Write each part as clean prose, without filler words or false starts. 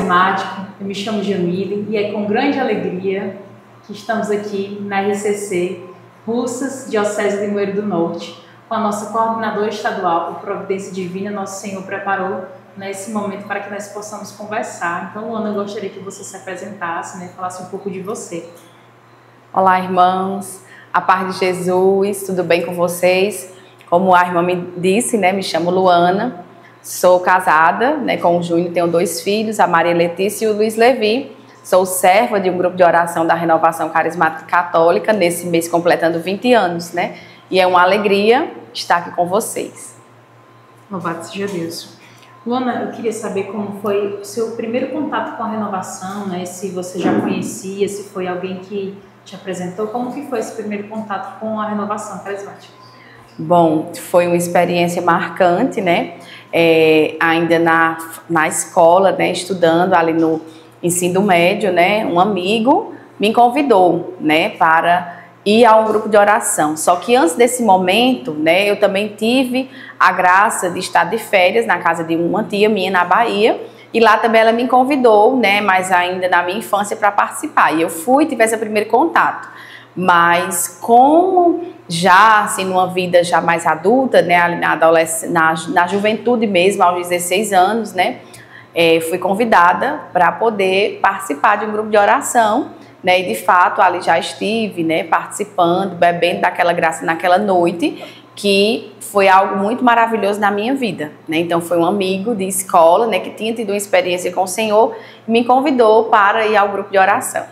Carismático, eu me chamo Jamile e é com grande alegria que estamos aqui na RCC Russas, Diocese de Limoeiro do Norte, com a nossa coordenadora estadual, por providência divina, Nosso Senhor preparou nesse momento para que nós possamos conversar. Então, Luana, eu gostaria que você se apresentasse, né, falasse um pouco de você. Olá, irmãos, a paz de Jesus, tudo bem com vocês? Como a irmã me disse, né, me chamo Luana, sou casada, né, com o Júnior, tenho 2 filhos, a Maria Letícia e o Luiz Levi. Sou serva de um grupo de oração da Renovação Carismática Católica, nesse mês completando 20 anos, né? E é uma alegria estar aqui com vocês. Louvado seja Deus. Luana, eu queria saber como foi o seu primeiro contato com a renovação, né? Se você já conhecia, se foi alguém que te apresentou, como que foi esse primeiro contato com a renovação carismática? Bom, foi uma experiência marcante, né? Ainda na escola, né? Estudando ali no ensino médio, né? Um amigo me convidou, né? Para ir a um grupo de oração. Só que antes desse momento, né? Eu também tive a graça de estar de férias na casa de uma tia minha na Bahia. E lá também ela me convidou, né, mas ainda na minha infância, para participar. E eu fui, tive esse primeiro contato. Mas como já, assim, numa vida já mais adulta, né, ali na juventude mesmo, aos 16 anos, né, fui convidada para poder participar de um grupo de oração, né, e de fato ali já estive, né, participando, bebendo daquela graça naquela noite, que foi algo muito maravilhoso na minha vida, né? Então foi um amigo de escola, né, que tinha tido uma experiência com o Senhor e me convidou para ir ao grupo de oração.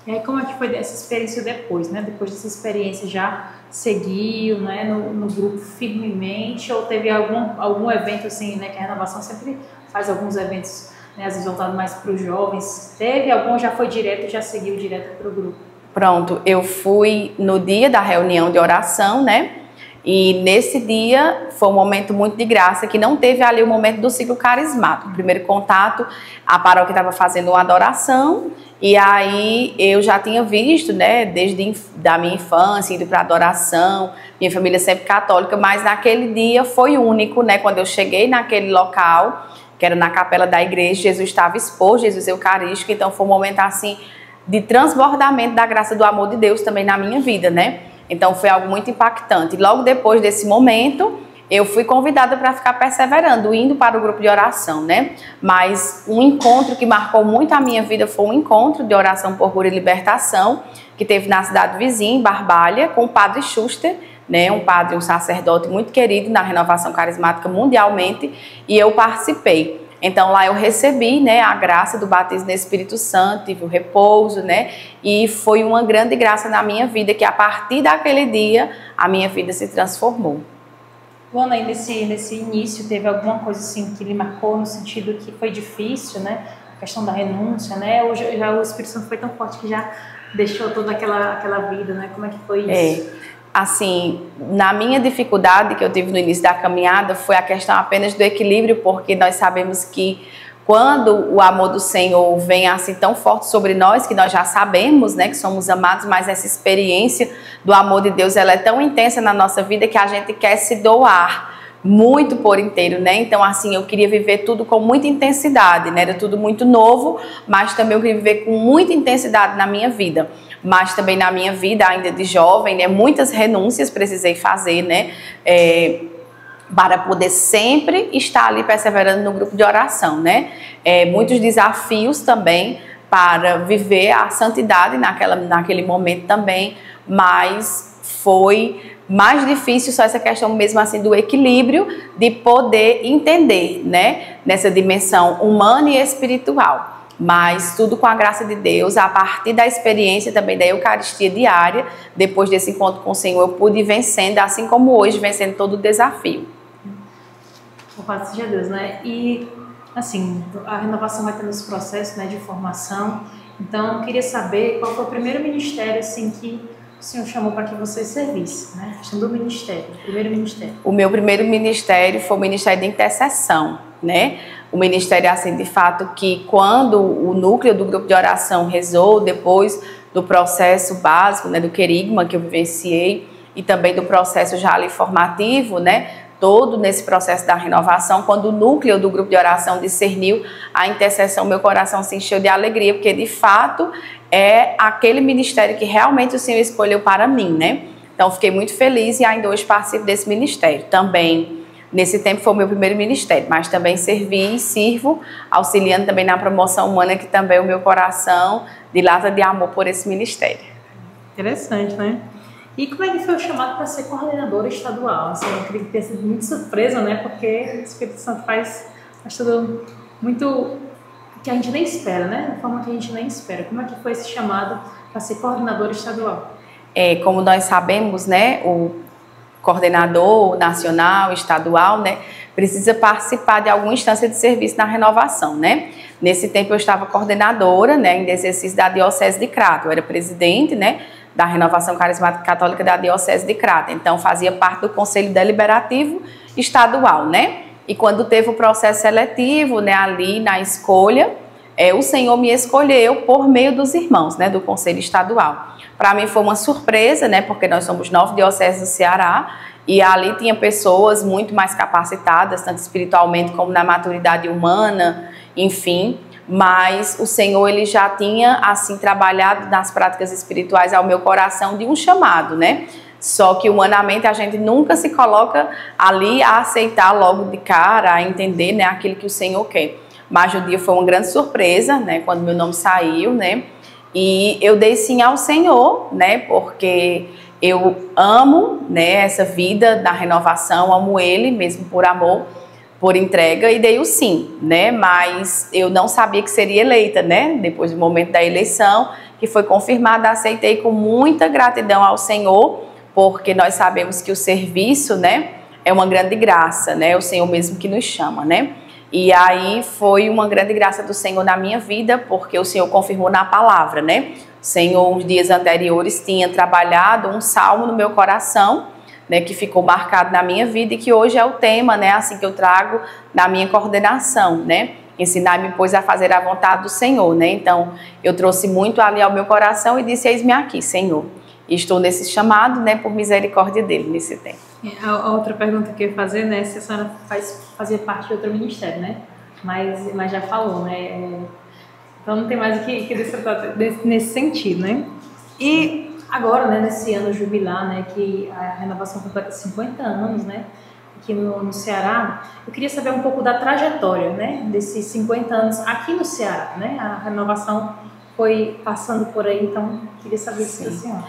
E aí, como é que foi essa experiência depois, né? Depois dessa experiência já seguiu, né, no grupo firmemente, ou teve algum evento assim, né, que a renovação sempre faz alguns eventos, né, às vezes voltado mais para os jovens. Teve algum, já foi direto, já seguiu direto para o grupo? Pronto, eu fui no dia da reunião de oração, né? E nesse dia foi um momento muito de graça, que não teve ali o momento do ciclo carismático. O primeiro contato, a paróquia estava fazendo uma adoração, e aí eu já tinha visto, né, desde da minha infância, indo para adoração, minha família sempre católica, mas naquele dia foi único, né, quando eu cheguei naquele local, que era na capela da igreja, Jesus estava exposto, Jesus Eucarístico, então foi um momento assim de transbordamento da graça do amor de Deus também na minha vida, né? Então foi algo muito impactante. Logo depois desse momento, eu fui convidada para ficar perseverando, indo para o grupo de oração, né? Mas um encontro que marcou muito a minha vida foi um encontro de oração por cura e libertação, que teve na cidade vizinha, em Barbalha, com o padre Schuster, né? Um padre, um sacerdote muito querido na renovação carismática mundialmente, e eu participei. Então lá eu recebi, né, a graça do batismo no Espírito Santo, tive o repouso, né, e foi uma grande graça na minha vida, que a partir daquele dia a minha vida se transformou. Luana, aí nesse início teve alguma coisa assim que lhe marcou no sentido que foi difícil, né, a questão da renúncia, né, ou já o Espírito Santo foi tão forte que já deixou toda aquela vida, né, como é que foi isso? Assim, na minha dificuldade que eu tive no início da caminhada foi a questão apenas do equilíbrio, porque nós sabemos que quando o amor do Senhor vem assim tão forte sobre nós, que nós já sabemos, né, que somos amados, mas essa experiência do amor de Deus, ela é tão intensa na nossa vida que a gente quer se doar muito por inteiro, né? Então, assim, eu queria viver tudo com muita intensidade, né? Era tudo muito novo, mas também eu queria viver com muita intensidade na minha vida. Mas também na minha vida, ainda de jovem, né? Muitas renúncias precisei fazer, né? Para poder sempre estar ali perseverando no grupo de oração, né? Muitos desafios também para viver a santidade naquele momento também, mas foi mais difícil só essa questão mesmo assim do equilíbrio, de poder entender, né, nessa dimensão humana e espiritual, mas tudo com a graça de Deus, a partir da experiência também da Eucaristia diária. Depois desse encontro com o Senhor, eu pude ir vencendo, assim como hoje, vencendo todo o desafio. Louvado seja Deus, né? E assim, a renovação vai tendo esse processo, né, de formação. Então, eu queria saber qual foi o primeiro ministério assim que o Senhor chamou para que você servisse, né? A questão do ministério, o primeiro ministério. O meu primeiro ministério foi o ministério de intercessão, né? O ministério, assim, de fato, que quando o núcleo do grupo de oração rezou, depois do processo básico, né, do querigma que eu vivenciei, e também do processo já ali formativo, né? todo nesse processo da renovação, quando o núcleo do grupo de oração discerniu a intercessão, meu coração se encheu de alegria, porque de fato é aquele ministério que realmente o Senhor escolheu para mim, né? Então fiquei muito feliz e ainda hoje participo desse ministério. Também, nesse tempo foi o meu primeiro ministério, mas também servi e sirvo, auxiliando também na promoção humana, que também o meu coração dilata de amor por esse ministério. Interessante, né? E como é que foi o chamado para ser coordenadora estadual? Assim, eu acredito que tenha sido muito surpresa, né? Porque o Espírito Santo faz tudo muito que a gente nem espera, né? Da forma que a gente nem espera. Como é que foi esse chamado para ser coordenadora estadual? Como nós sabemos, né? O coordenador nacional, estadual, né? Precisa participar de alguma instância de serviço na renovação, né? Nesse tempo eu estava coordenadora, né? Em exercício da Diocese de Crato. Eu era presidente, né? Da Renovação Carismática Católica da Diocese de Crato. Então, fazia parte do Conselho Deliberativo Estadual, né? E quando teve o processo seletivo, né, ali na escolha, o Senhor me escolheu por meio dos irmãos, né, do Conselho Estadual. Para mim foi uma surpresa, né, porque nós somos 9 dioceses do Ceará, e ali tinha pessoas muito mais capacitadas, tanto espiritualmente como na maturidade humana, enfim. Mas o Senhor, ele já tinha, assim, trabalhado nas práticas espirituais ao meu coração de um chamado, né? Só que humanamente a gente nunca se coloca ali a aceitar logo de cara, a entender, né, aquilo que o Senhor quer. Mas o dia foi uma grande surpresa, né, quando meu nome saiu, né? E eu dei sim ao Senhor, né, porque eu amo, né, essa vida da renovação, amo Ele mesmo por amor, por entrega, e dei o sim, né? Mas eu não sabia que seria eleita, né? Depois do momento da eleição, que foi confirmada, aceitei com muita gratidão ao Senhor, porque nós sabemos que o serviço, né, é uma grande graça, né? O Senhor mesmo que nos chama, né? E aí foi uma grande graça do Senhor na minha vida, porque o Senhor confirmou na palavra, né? O Senhor, uns dias anteriores, tinha trabalhado um salmo no meu coração, né, que ficou marcado na minha vida e que hoje é o tema, né, assim que eu trago na minha coordenação, né? Ensinar-me, pois, a fazer a vontade do Senhor, né? Então, eu trouxe muito ali ao meu coração e disse: eis-me aqui, Senhor. E estou nesse chamado, né, por misericórdia dele, nesse tempo. A outra pergunta que eu ia fazer, né, se a senhora fazia parte de outro ministério, né? Mas já falou, né? Então não tem mais o que destratar nesse sentido, né? E agora, né, nesse ano jubilar, né, que a renovação completa 50 anos, né, aqui no Ceará, eu queria saber um pouco da trajetória, né, desses 50 anos aqui no Ceará, né? A renovação foi passando por aí, então queria saber isso da senhora.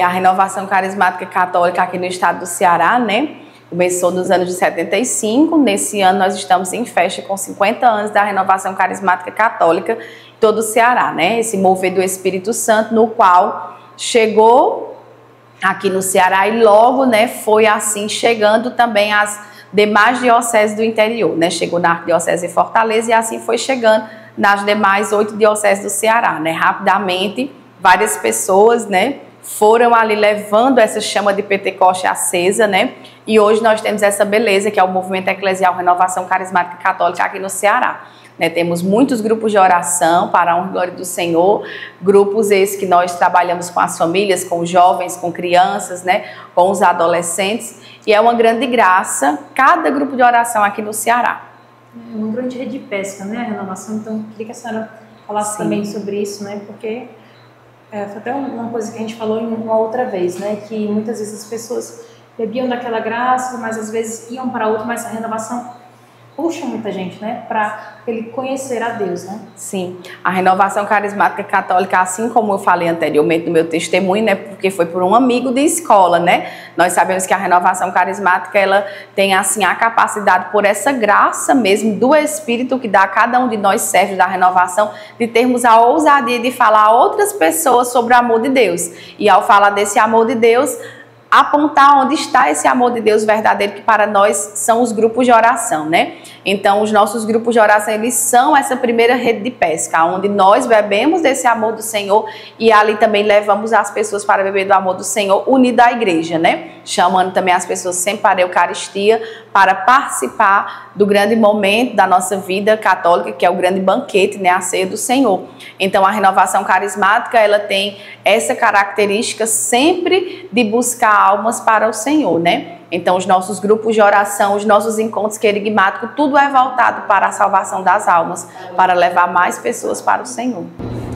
A renovação carismática católica aqui no estado do Ceará, né, começou nos anos de 75, nesse ano nós estamos em festa com 50 anos da renovação carismática católica em todo o Ceará, né, esse mover do Espírito Santo, no qual chegou aqui no Ceará e logo, né, foi assim chegando também às demais dioceses do interior, né, chegou na Arquidiocese de Fortaleza e assim foi chegando nas demais 8 dioceses do Ceará, né, rapidamente várias pessoas, né, foram ali levando essa chama de Pentecoste acesa, né, e hoje nós temos essa beleza que é o Movimento Eclesial Renovação Carismática Católica aqui no Ceará. Né, temos muitos grupos de oração para a honra e glória do Senhor, grupos esses que nós trabalhamos com as famílias, com os jovens, com crianças, né, com os adolescentes, e é uma grande graça cada grupo de oração aqui no Ceará. É uma grande rede de pesca, né, a renovação, então queria que a senhora falasse também sobre isso, né, porque foi até uma coisa que a gente falou em uma outra vez, né, que muitas vezes as pessoas bebiam daquela graça, mas às vezes iam para outra, mas a renovação puxa muita gente, né, para ele conhecer a Deus, né? Sim, a renovação carismática católica, assim como eu falei anteriormente no meu testemunho, né, porque foi por um amigo de escola, né, nós sabemos que a renovação carismática, ela tem assim a capacidade, por essa graça mesmo do Espírito que dá a cada um de nós servos da renovação, de termos a ousadia de falar a outras pessoas sobre o amor de Deus, e ao falar desse amor de Deus, apontar onde está esse amor de Deus verdadeiro, que para nós são os grupos de oração, né? Então, os nossos grupos de oração, eles são essa primeira rede de pesca, onde nós bebemos desse amor do Senhor e ali também levamos as pessoas para beber do amor do Senhor, unido à igreja, né? Chamando também as pessoas sempre para a Eucaristia, para participar do grande momento da nossa vida católica, que é o grande banquete, né? A ceia do Senhor. Então, a renovação carismática, ela tem essa característica sempre de buscar almas para o Senhor, né? Então, os nossos grupos de oração, os nossos encontros querigmáticos, tudo é voltado para a salvação das almas, para levar mais pessoas para o Senhor.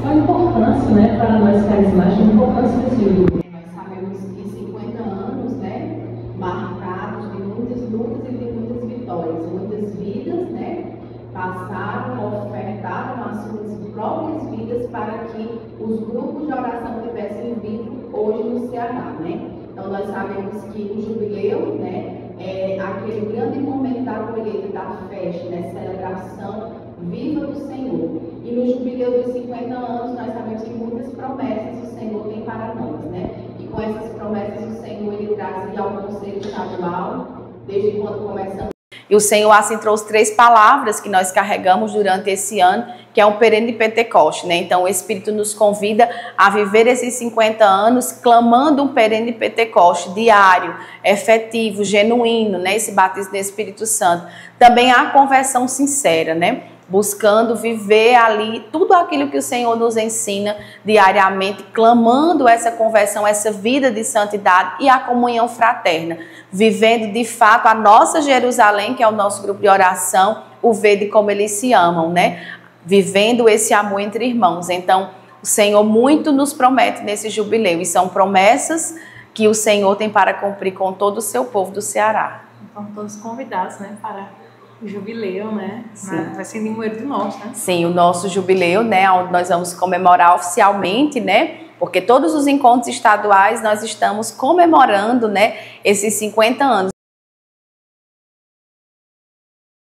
Qual a importância, né, para nós carismáticos, a importância desse grupo? Nós sabemos que 50 anos, né, marcados de muitas lutas e de muitas vitórias, muitas vidas, né, passaram, ofertaram as suas próprias vidas para que os grupos de oração tivessem vivo hoje no Ceará, né? Então nós sabemos que o jubileu, né, é aquele grande momento da colheita, da festa, né, celebração viva do Senhor. E no jubileu dos 50 anos nós sabemos que muitas promessas o Senhor tem para nós, né? E com essas promessas o Senhor ele trazia ao Conselho Estadual, desde quando começamos. E o Senhor assim trouxe 3 palavras que nós carregamos durante esse ano, que é um perene Pentecoste, né? Então o Espírito nos convida a viver esses 50 anos clamando um perene Pentecoste diário, efetivo, genuíno, né? Esse batismo do Espírito Santo. Também a conversão sincera, né? Buscando viver ali tudo aquilo que o Senhor nos ensina diariamente, clamando essa conversão, essa vida de santidade e a comunhão fraterna, vivendo de fato a nossa Jerusalém, que é o nosso grupo de oração, o verde como eles se amam, né? Vivendo esse amor entre irmãos. Então, o Senhor muito nos promete nesse jubileu, e são promessas que o Senhor tem para cumprir com todo o seu povo do Ceará. Então, todos convidados, né, para o jubileu, né? Sim. Vai ser em Limoeiro do Norte, né? Sim, o nosso jubileu, né? Onde nós vamos comemorar oficialmente, né? Porque todos os encontros estaduais nós estamos comemorando, né? Esses 50 anos.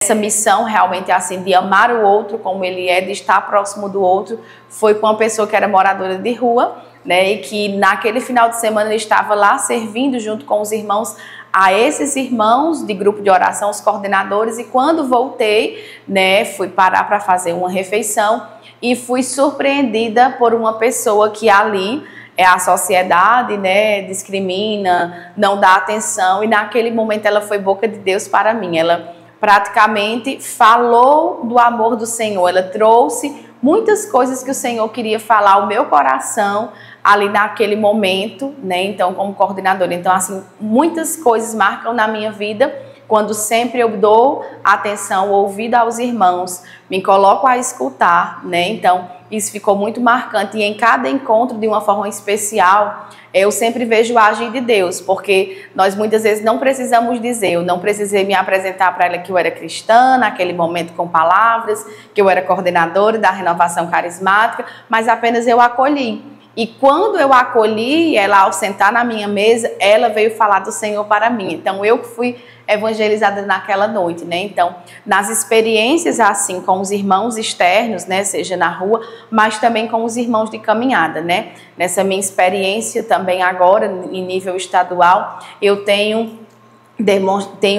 Essa missão realmente assim de amar o outro como ele é, de estar próximo do outro, foi com uma pessoa que era moradora de rua, né? E que naquele final de semana ele estava lá servindo junto com os irmãos, a esses irmãos de grupo de oração, os coordenadores, e quando voltei, né, fui parar para fazer uma refeição e fui surpreendida por uma pessoa que ali a sociedade, né, discrimina, não dá atenção, e naquele momento ela foi boca de Deus para mim. Ela praticamente falou do amor do Senhor, ela trouxe muitas coisas que o Senhor queria falar ao meu coração ali naquele momento, né? Então, como coordenadora. Então, assim, muitas coisas marcam na minha vida quando sempre eu dou atenção, ouvido aos irmãos, me coloco a escutar, né? Então, isso ficou muito marcante. E em cada encontro, de uma forma especial, eu sempre vejo o agir de Deus, porque nós muitas vezes não precisamos dizer, eu não precisei me apresentar para ela que eu era cristã, naquele momento com palavras, que eu era coordenadora da renovação carismática, mas apenas eu acolhi. E quando eu acolhi ela ao sentar na minha mesa, ela veio falar do Senhor para mim. Então, eu fui evangelizada naquela noite, né? Então, nas experiências assim com os irmãos externos, né, seja na rua, mas também com os irmãos de caminhada, né? Nessa minha experiência também agora em nível estadual, eu tenho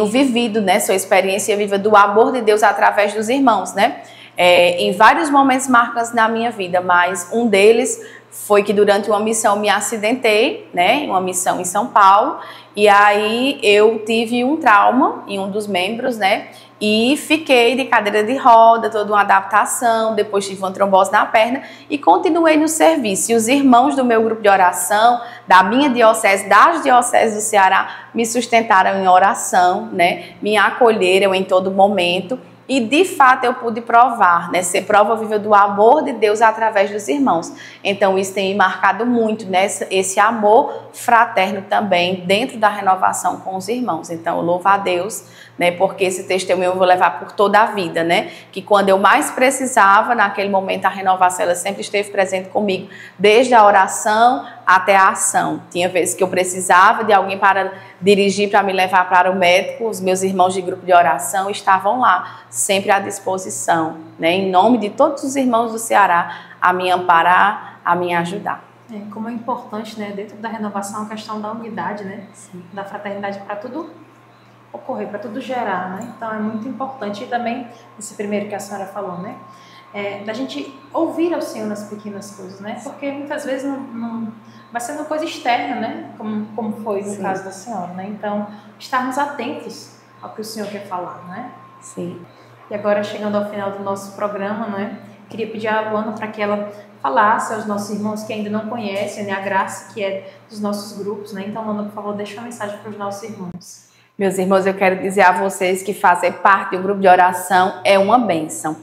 vivido, né, sua experiência viva do amor de Deus através dos irmãos, né? Em vários momentos marcantes na minha vida, mas um deles foi que durante uma missão me acidentei, né, uma missão em São Paulo, e aí eu tive um trauma em um dos membros, né, e fiquei de cadeira de roda, toda uma adaptação, depois tive uma trombose na perna e continuei no serviço. E os irmãos do meu grupo de oração, da minha diocese, das dioceses do Ceará, me sustentaram em oração, né, me acolheram em todo momento. E de fato eu pude provar, né, ser prova viva do amor de Deus através dos irmãos. Então isso tem me marcado muito, né, esse amor fraterno também dentro da renovação com os irmãos. Então eu louvo a Deus, né, porque esse testemunho eu vou levar por toda a vida, né, que quando eu mais precisava, naquele momento a renovação ela sempre esteve presente comigo, desde a oração até a ação. Tinha vezes que eu precisava de alguém para dirigir, para me levar para o médico, os meus irmãos de grupo de oração estavam lá, sempre à disposição, né, em nome de todos os irmãos do Ceará, a me amparar, a me ajudar. Como é importante, né, dentro da renovação, a questão da unidade, né, da fraternidade para tudo ocorrer, para tudo gerar, né? Então é muito importante. E também, esse primeiro que a senhora falou, né, da gente ouvir ao Senhor nas pequenas coisas, né? Porque muitas vezes não vai sendo coisa externa, né? Como foi no caso da senhora, né? Então, estarmos atentos ao que o Senhor quer falar, né? Sim. E agora, chegando ao final do nosso programa, né, queria pedir a Luana para que ela falasse aos nossos irmãos que ainda não conhecem, né, a graça que é dos nossos grupos, né? Então, Ana, por favor, deixa uma mensagem para os nossos irmãos. Meus irmãos, eu quero dizer a vocês que fazer parte de um grupo de oração é uma bênção.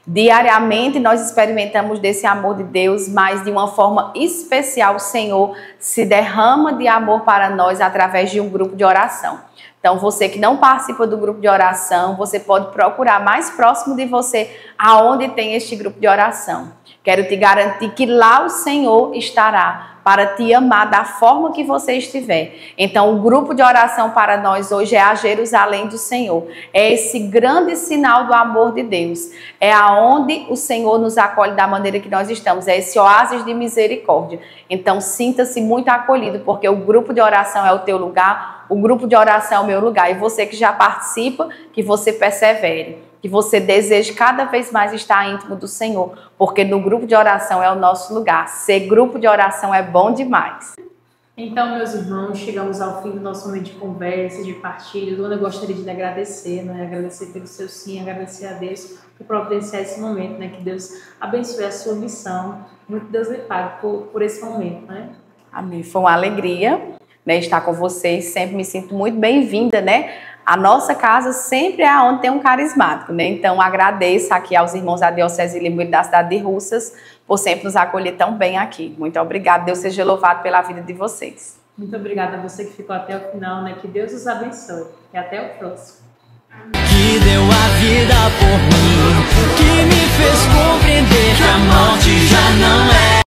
Diariamente nós experimentamos desse amor de Deus, mas de uma forma especial o Senhor se derrama de amor para nós através de um grupo de oração. Então você que não participa do grupo de oração, você pode procurar mais próximo de você aonde tem este grupo de oração. Quero te garantir que lá o Senhor estará para te amar da forma que você estiver. Então, o grupo de oração para nós hoje é a Jerusalém do Senhor. É esse grande sinal do amor de Deus. É aonde o Senhor nos acolhe da maneira que nós estamos. É esse oásis de misericórdia. Então, sinta-se muito acolhido, porque o grupo de oração é o teu lugar, o grupo de oração é o meu lugar. E você que já participa, que você persevere. Que você deseje cada vez mais estar íntimo do Senhor, porque no grupo de oração é o nosso lugar. Ser grupo de oração é bom demais. Então, meus irmãos, chegamos ao fim do nosso momento de conversa, de partilha. Luana, eu gostaria de lhe agradecer, né? Agradecer pelo seu sim, agradecer a Deus por providenciar esse momento, né? Que Deus abençoe a sua missão. Muito Deus lhe pague por esse momento, né? Amém. Foi uma alegria, né, estar com vocês. Sempre me sinto muito bem-vinda, né? A nossa casa sempre é onde tem um carismático, né? Então, agradeço aqui aos irmãos da Diocese de Limoeiro da cidade de Russas por sempre nos acolher tão bem aqui. Muito obrigada. Deus seja louvado pela vida de vocês. Muito obrigada a você que ficou até o final, né? Que Deus os abençoe. E até o próximo. Que deu a vida por mim, que me fez compreender que a morte já não é